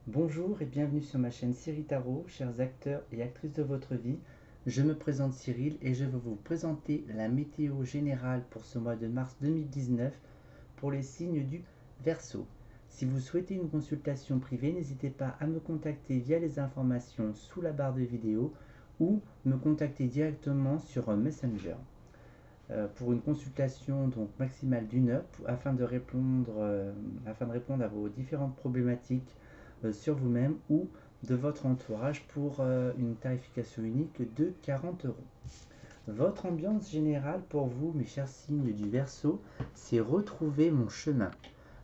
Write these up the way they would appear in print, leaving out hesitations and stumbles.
Bonjour et bienvenue sur ma chaîne Cyril Tarot, chers acteurs et actrices de votre vie. Je me présente Cyril et je vais vous présenter la météo générale pour ce mois de mars 2019 pour les signes du Verseau. Si vous souhaitez une consultation privée, n'hésitez pas à me contacter via les informations sous la barre de vidéo ou me contacter directement sur Messenger. Pour une consultation donc maximale d'une heure afin de répondre à vos différentes problématiques sur vous-même ou de votre entourage pour une tarification unique de 40 euros. Votre ambiance générale pour vous, mes chers signes du Verseau, c'est retrouver mon chemin.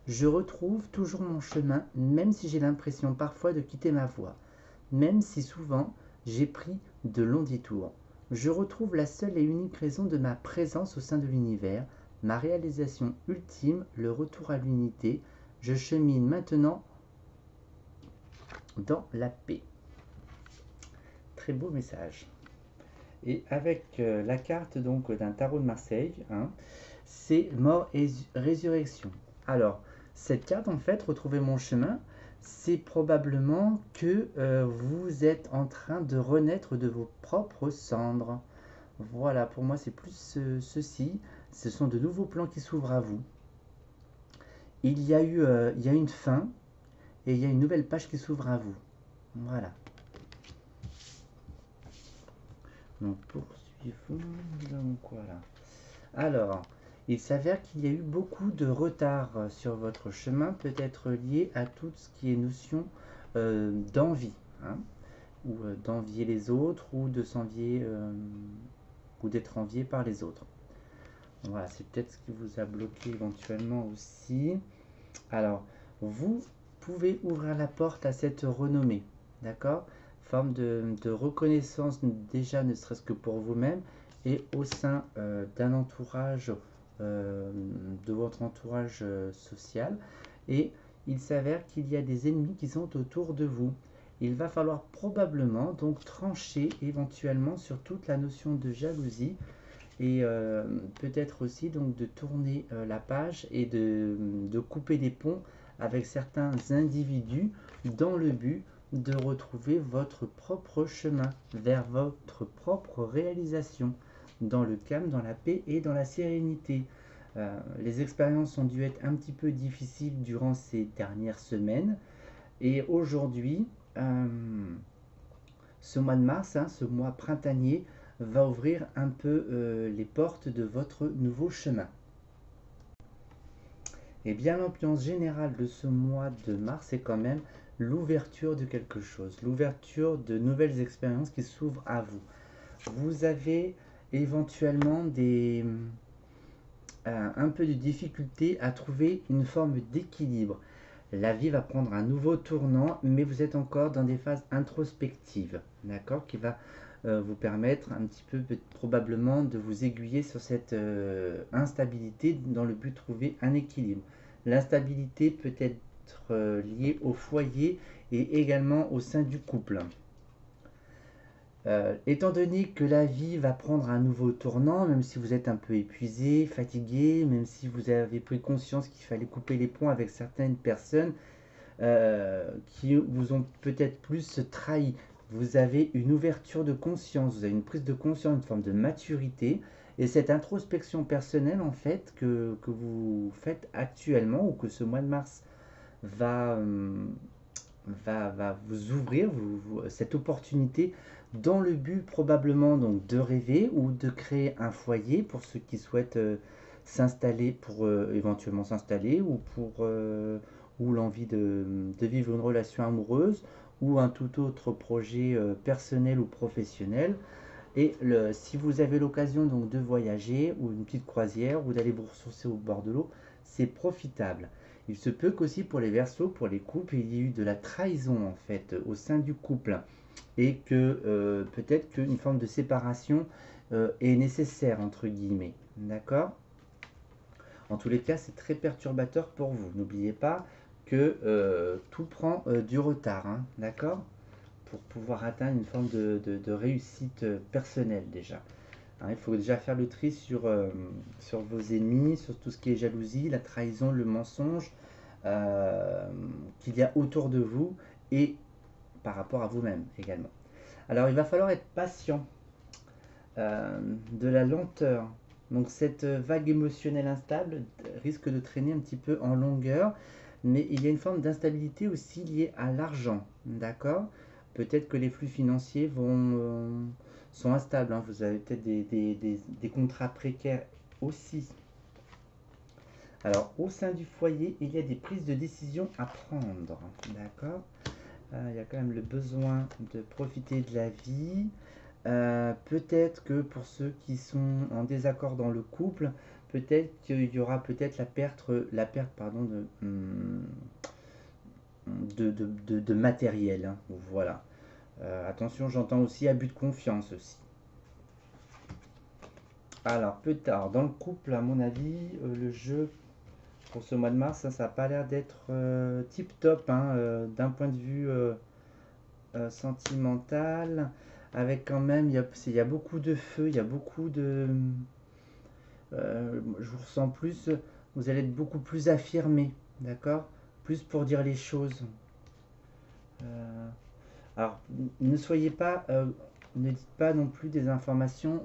Je retrouve toujours mon chemin, même si j'ai l'impression parfois de quitter ma voie, même si souvent j'ai pris de longs détours. Je retrouve la seule et unique raison de ma présence au sein de l'univers, ma réalisation ultime, le retour à l'unité. Je chemine maintenant dans la paix. Très beau message. Et avec la carte donc d'un tarot de Marseille, hein, c'est mort et résurrection. Alors, cette carte en fait, retrouver mon chemin, c'est probablement que vous êtes en train de renaître de vos propres cendres. Voilà, pour moi c'est plus ceci. Ce sont de nouveaux plans qui s'ouvrent à vous. Il y a une fin et il y a une nouvelle page qui s'ouvre à vous. Voilà. Donc poursuivons, nous avons quoi là? Alors, il s'avère qu'il y a eu beaucoup de retard sur votre chemin, peut-être lié à tout ce qui est notion d'envie, hein, ou d'envier les autres, ou de s'envier, ou d'être envié par les autres. Voilà, c'est peut-être ce qui vous a bloqué éventuellement aussi. Alors, vous pouvez ouvrir la porte à cette renommée, d'accord? Forme de reconnaissance déjà, ne serait-ce que pour vous-même, et au sein d'un entourage, de votre entourage social. Et il s'avère qu'il y a des ennemis qui sont autour de vous. Il va falloir probablement donc trancher éventuellement sur toute la notion de jalousie et peut-être aussi donc de tourner la page et de couper les ponts avec certains individus dans le but de retrouver votre propre chemin vers votre propre réalisation dans le calme, dans la paix et dans la sérénité. Les expériences ont dû être un petit peu difficiles durant ces dernières semaines et aujourd'hui, ce mois de mars, hein, ce mois printanier, va ouvrir un peu les portes de votre nouveau chemin. Et bien l'ambiance générale de ce mois de mars est quand même l'ouverture de quelque chose, l'ouverture de nouvelles expériences qui s'ouvrent à vous. Vous avez éventuellement un peu de difficulté à trouver une forme d'équilibre. La vie va prendre un nouveau tournant, mais vous êtes encore dans des phases introspectives, d'accord, qui va vous permettre un petit peu probablement de vous aiguiller sur cette instabilité dans le but de trouver un équilibre. L'instabilité peut être liée au foyer et également au sein du couple. Étant donné que la vie va prendre un nouveau tournant, même si vous êtes un peu épuisé, fatigué, même si vous avez pris conscience qu'il fallait couper les ponts avec certaines personnes qui vous ont peut-être plus trahi, vous avez une ouverture de conscience, vous avez une prise de conscience, une forme de maturité, et cette introspection personnelle en fait que vous faites actuellement ou que ce mois de mars va, va vous ouvrir cette opportunité dans le but probablement donc de rêver ou de créer un foyer pour ceux qui souhaitent s'installer, pour éventuellement s'installer ou pour ou l'envie de vivre une relation amoureuse ou un tout autre projet personnel ou professionnel. Et si vous avez l'occasion donc de voyager ou une petite croisière ou d'aller vous ressourcer au bord de l'eau, c'est profitable. Il se peut qu'aussi pour les Verseaux, pour les couples, il y ait eu de la trahison en fait au sein du couple et que peut-être qu'une forme de séparation est nécessaire entre guillemets. D'accord? En tous les cas, c'est très perturbateur pour vous. N'oubliez pas que tout prend du retard, hein, d'accord? Pour pouvoir atteindre une forme de réussite personnelle déjà. Hein, il faut déjà faire le tri sur vos ennemis, sur tout ce qui est jalousie, la trahison, le mensonge qu'il y a autour de vous et par rapport à vous-même également. Alors il va falloir être patient, de la lenteur. Donc cette vague émotionnelle instable risque de traîner un petit peu en longueur, mais il y a une forme d'instabilité aussi liée à l'argent, d'accord? Peut-être que les flux financiers sont instables, hein. Vous avez peut-être des contrats précaires aussi. Alors, au sein du foyer, il y a des prises de décision à prendre, d'accord? Il y a quand même le besoin de profiter de la vie. Peut-être que pour ceux qui sont en désaccord dans le couple, peut-être qu'il y aura peut-être la perte pardon, de matériel, hein. Voilà. Attention, j'entends aussi abus de confiance aussi. Alors, plus tard, dans le couple, à mon avis, le jeu pour ce mois de mars, ça n'a pas l'air d'être tip top, hein, d'un point de vue sentimental, avec quand même, il y a beaucoup de feu, il y a beaucoup de... je vous ressens plus, vous allez être beaucoup plus affirmé, d'accord? Plus pour dire les choses. Euh, alors, ne soyez pas, ne dites pas non plus des informations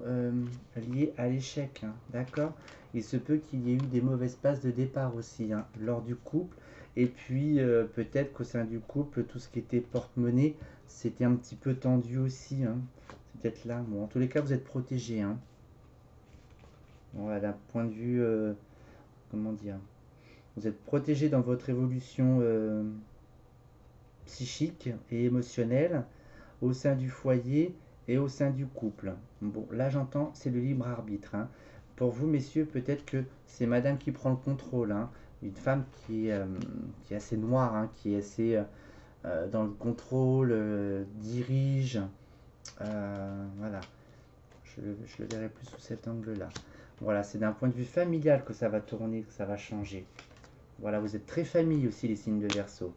liées à l'échec, hein, d'accord? Il se peut qu'il y ait eu des mauvaises passes de départ aussi, hein, lors du couple. Et puis, peut-être qu'au sein du couple, tout ce qui était porte-monnaie, c'était un petit peu tendu aussi, hein. C'est peut-être là. Bon, en tous les cas, vous êtes protégé, hein. Voilà, d'un point de vue, comment dire, vous êtes protégé dans votre évolution psychique et émotionnelle au sein du foyer et au sein du couple. Bon, là j'entends, c'est le libre arbitre, hein. Pour vous, messieurs, peut-être que c'est madame qui prend le contrôle, hein. Une femme qui est assez noire, hein, qui est assez dans le contrôle, dirige. Voilà, je le verrai plus sous cet angle-là. Voilà, c'est d'un point de vue familial que ça va tourner, que ça va changer. Voilà, vous êtes très famille aussi, les signes de Verseau.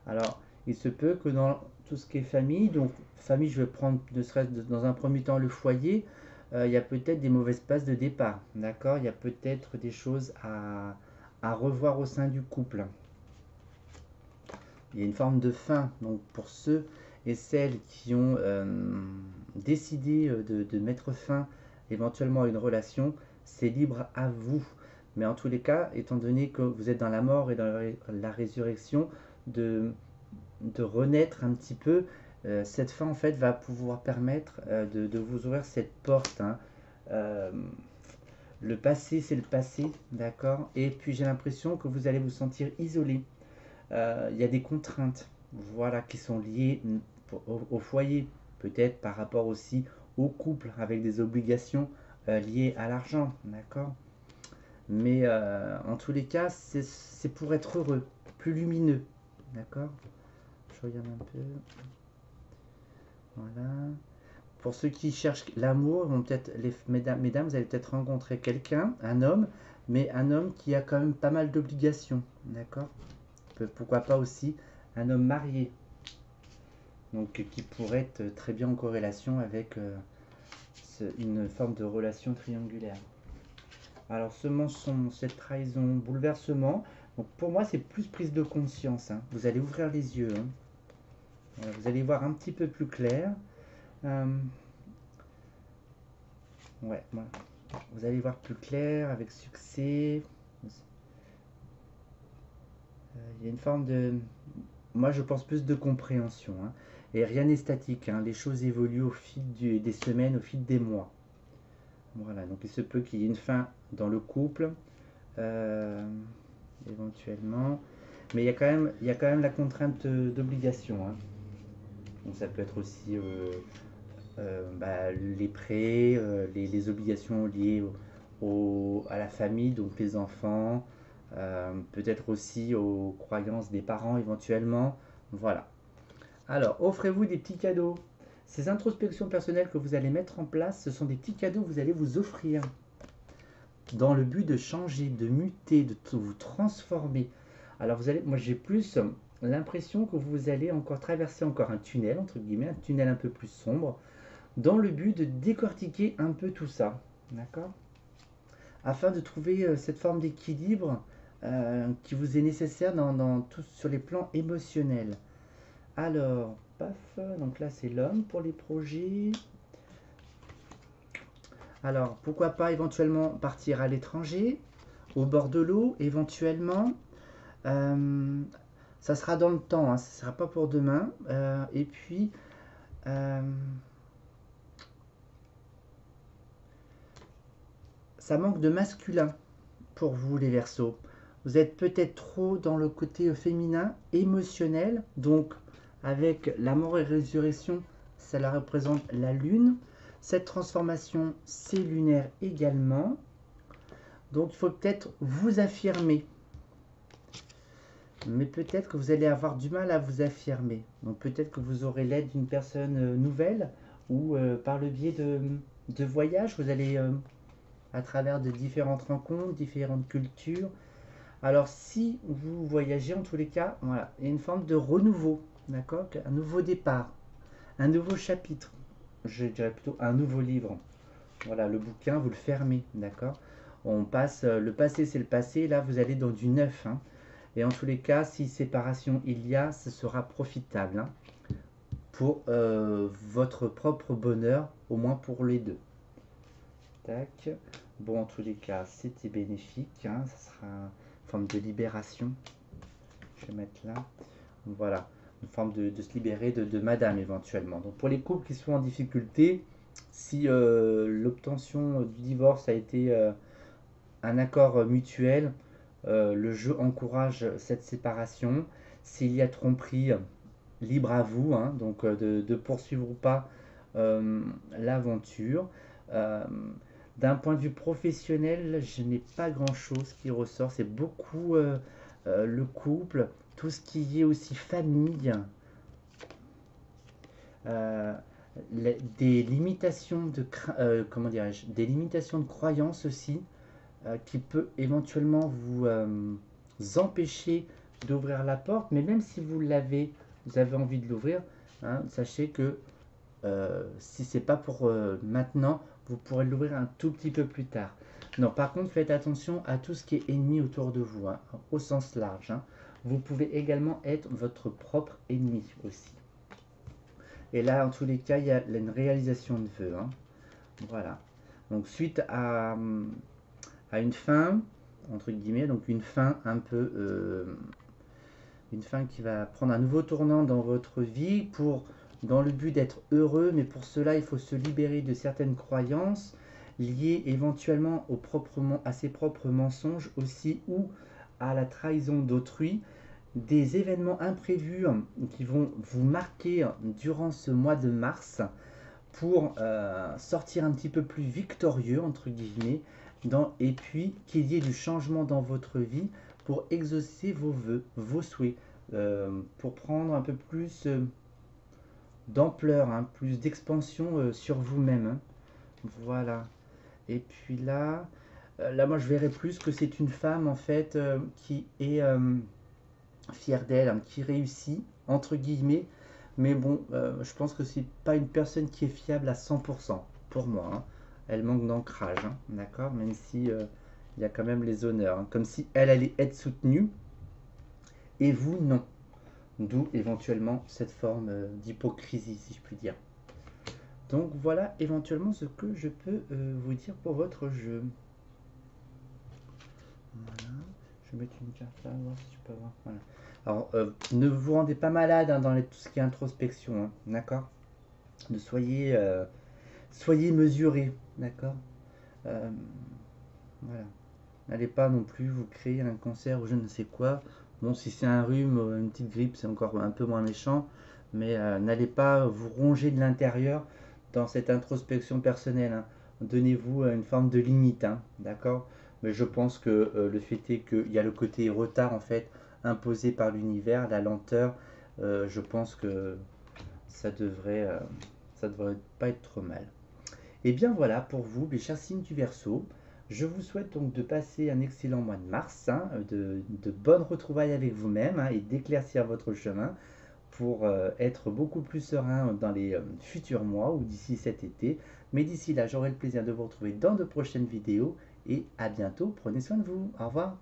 Alors, il se peut que dans tout ce qui est famille, donc famille, je vais prendre ne serait-ce dans un premier temps le foyer, il y a peut-être des mauvaises passes de départ, d'accord? Il y a peut-être des choses à revoir au sein du couple. Il y a une forme de fin, donc pour ceux et celles qui ont décidé de mettre fin éventuellement à une relation, c'est libre à vous. Mais en tous les cas, étant donné que vous êtes dans la mort et dans la résurrection, de renaître un petit peu, cette fin en fait va pouvoir permettre de vous ouvrir cette porte, hein. Euh, le passé, c'est le passé, d'accord? Et puis j'ai l'impression que vous allez vous sentir isolé. Il y a des contraintes, voilà, qui sont liées au foyer, peut-être par rapport aussi au couple, avec des obligations liées à l'argent, d'accord? Mais en tous les cas, c'est pour être heureux, plus lumineux, d'accord? Je regarde un peu. Voilà. Pour ceux qui cherchent l'amour, mesdames, vous allez peut-être rencontrer quelqu'un, un homme, mais un homme qui a quand même pas mal d'obligations, d'accord? Pourquoi pas aussi un homme marié, donc qui pourrait être très bien en corrélation avec une forme de relation triangulaire. Alors ce mensonge, cette trahison, bouleversement, donc pour moi c'est plus prise de conscience, hein. Vous allez ouvrir les yeux, hein. Voilà, vous allez voir un petit peu plus clair. Euh, ouais, voilà. Vous allez voir plus clair avec succès. Il y a une forme de... Moi, je pense plus de compréhension, hein. Et rien n'est statique, hein. Les choses évoluent au fil des semaines, au fil des mois. Voilà, donc il se peut qu'il y ait une fin dans le couple, euh, éventuellement. Mais il y a quand même la contrainte d'obligation, hein. Donc ça peut être aussi bah, les prêts, les obligations liées à la famille, donc les enfants, peut-être aussi aux croyances des parents éventuellement. Voilà. Alors, offrez-vous des petits cadeaux. Ces introspections personnelles que vous allez mettre en place, ce sont des petits cadeaux que vous allez vous offrir dans le but de changer, de muter, de vous transformer. Alors, moi j'ai plus l'impression que vous allez encore traverser encore un tunnel, entre guillemets, un tunnel un peu plus sombre, dans le but de décortiquer un peu tout ça, d'accord? Afin de trouver cette forme d'équilibre qui vous est nécessaire sur les plans émotionnels. Alors, paf, donc là c'est l'homme pour les projets. Alors, pourquoi pas éventuellement partir à l'étranger, au bord de l'eau, éventuellement. Euh, Ça sera dans le temps, hein, ça ne sera pas pour demain. Et puis, euh, ça manque de masculin pour vous, les Verseaux. Vous êtes peut-être trop dans le côté féminin, émotionnel. Donc, avec la mort et résurrection, ça la représente la lune. Cette transformation, c'est lunaire également. Donc, il faut peut-être vous affirmer. Mais peut-être que vous allez avoir du mal à vous affirmer. Donc, peut-être que vous aurez l'aide d'une personne nouvelle ou par le biais de voyages, vous allez à travers de différentes rencontres, différentes cultures. Alors, si vous voyagez, en tous les cas, voilà, il y a une forme de renouveau, d'accord? Un nouveau départ, un nouveau chapitre. Je dirais plutôt un nouveau livre. Voilà, le bouquin, vous le fermez, d'accord? On passe, le passé, c'est le passé. Là, vous allez dans du neuf, hein. Et en tous les cas, si séparation il y a, ce sera profitable, hein, pour votre propre bonheur, au moins pour les deux. Tac. Bon, en tous les cas, c'était bénéfique, hein. Ça sera une forme de libération. Je vais mettre là. Voilà. Une forme de se libérer de madame éventuellement. Donc pour les couples qui sont en difficulté, si l'obtention du divorce a été un accord mutuel, le jeu encourage cette séparation. S'il y a tromperie, libre à vous, hein, donc de poursuivre ou pas euh, l'aventure. Euh, D'un point de vue professionnel, je n'ai pas grand-chose qui ressort. C'est beaucoup le couple, tout ce qui est aussi famille, euh, des limitations de comment dirais-je, des limitations de croyances aussi, qui peut éventuellement vous empêcher d'ouvrir la porte. Mais même si vous avez envie de l'ouvrir, hein, sachez que si c'est pas pour maintenant, vous pourrez l'ouvrir un tout petit peu plus tard. Non, par contre, faites attention à tout ce qui est ennemi autour de vous, hein, au sens large, hein. Vous pouvez également être votre propre ennemi aussi. Et là, en tous les cas, il y a une réalisation de vœux, hein. Voilà. Donc, suite à une fin, entre guillemets, donc une fin un peu, une fin qui va prendre un nouveau tournant dans votre vie dans le but d'être heureux, mais pour cela, il faut se libérer de certaines croyances liées éventuellement à ses propres mensonges aussi ou à la trahison d'autrui, des événements imprévus qui vont vous marquer durant ce mois de mars pour sortir un petit peu plus victorieux, entre guillemets, et puis qu'il y ait du changement dans votre vie pour exaucer vos vœux, vos souhaits, pour prendre un peu plus d'ampleur, hein, plus d'expansion sur vous-même, hein. Voilà. Et puis là, là, moi, je verrais plus que c'est une femme, en fait, qui est fière d'elle, hein, qui réussit, entre guillemets. Mais bon, je pense que c'est pas une personne qui est fiable à 100% pour moi, hein. Elle manque d'ancrage, hein, d'accord? Même si il y a quand même les honneurs, hein. Comme si elle allait être soutenue et vous, non. D'où éventuellement cette forme d'hypocrisie, si je puis dire. Donc voilà éventuellement ce que je peux vous dire pour votre jeu. Voilà. Je vais mettre une carte là, voir si je peux voir. Voilà. Alors, ne vous rendez pas malade, hein, dans tout ce qui est introspection, hein, d'accord? Soyez mesuré, d'accord? Euh, voilà. N'allez pas non plus vous créer un cancer ou je ne sais quoi. Bon, si c'est un rhume ou une petite grippe, c'est encore un peu moins méchant. Mais n'allez pas vous ronger de l'intérieur dans cette introspection personnelle, hein. Donnez-vous une forme de limite, hein, d'accord? Mais je pense que le fait est qu'il y a le côté retard en fait imposé par l'univers, la lenteur. Je pense que ça devrait, euh, ça devrait pas être trop mal. Et bien voilà pour vous, mes chers signes du Verseau. Je vous souhaite donc de passer un excellent mois de mars, hein, de bonnes retrouvailles avec vous-même, hein, et d'éclaircir votre chemin pour être beaucoup plus serein dans les futurs mois ou d'ici cet été. Mais d'ici là, j'aurai le plaisir de vous retrouver dans de prochaines vidéos et à bientôt. Prenez soin de vous. Au revoir.